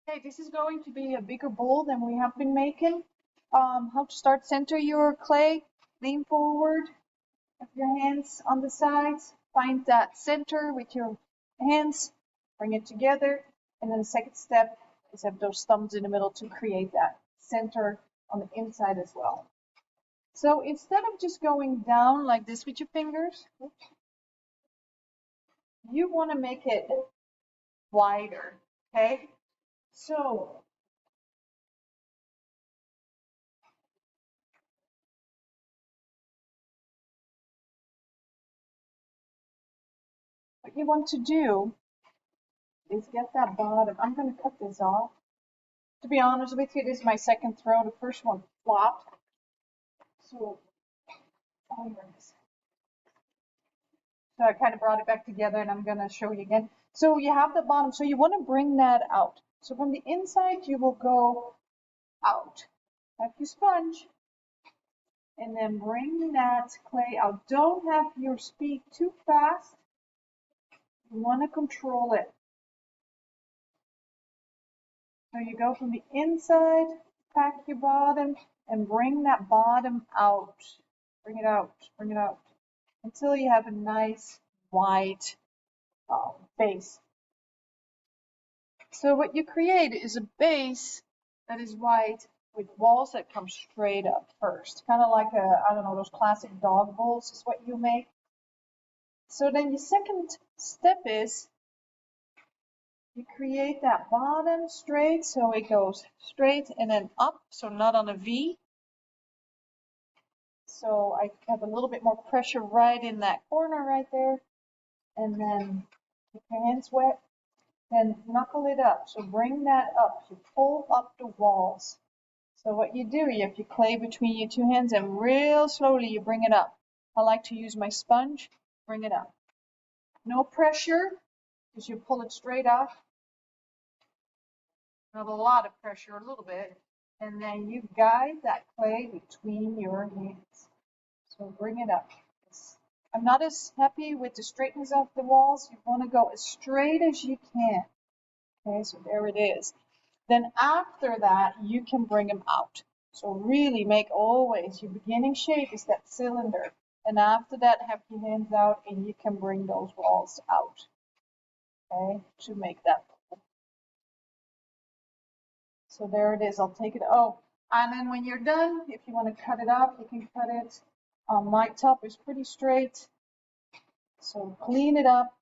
Okay, this is going to be a bigger bowl than we have been making. How to start: center your clay, lean forward, have your hands on the sides, find that center with your hands, bring it together, and then the second step is have those thumbs in the middle to create that center on the inside as well. So instead of just going down like this with your fingers, you want to make it wider, okay? So what you want to do is get that bottom. I'm going to cut this off. To be honest with you, this is my second throw. The first one flopped. So, oh, here it is. So I kind of brought it back together and I'm going to show you again. So you have the bottom. So you want to bring that out. So from the inside, you will go out. Have your sponge. And then bring that clay out. Don't have your speed too fast. You want to control it. So you go from the inside, pack your bottom, and bring that bottom out. Bring it out, bring it out, until you have a nice white base. So what you create is a base that is white with walls that come straight up first. Kind of like I don't know, those classic dog bowls is what you make. So then your second step is you create that bottom straight, so it goes straight and then up, so not on a V. So I have a little bit more pressure right in that corner right there. And then keep your hands wet. Then knuckle it up. So bring that up. You pull up the walls. So what you do, you have your clay between your two hands and real slowly you bring it up. I like to use my sponge. Bring it up. No pressure, because you pull it straight off. Not a lot of pressure, a little bit. And then you guide that clay between your hands. So bring it up. I'm not as happy with the straightness of the walls. You want to go as straight as you can. Okay, so there it is. Then after that, you can bring them out. So really make always your beginning shape is that cylinder. And after that, have your hands out and you can bring those walls out. Okay, to make that. So there it is. I'll take it. Oh, and then when you're done, if you want to cut it up, you can cut it. My top is pretty straight. So clean it up.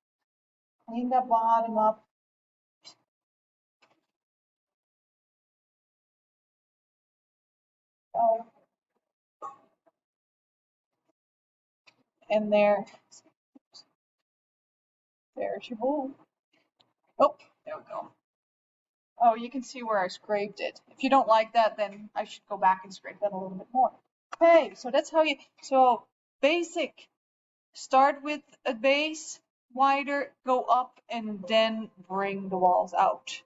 Clean the bottom up. Oh, and there's your bowl. Oh, there we go. Oh, you can see where I scraped it. If you don't like that, then I should go back and scrape that a little bit more. Okay, so that's how you, so basic, start with a base, wider, go up, and then bring the walls out.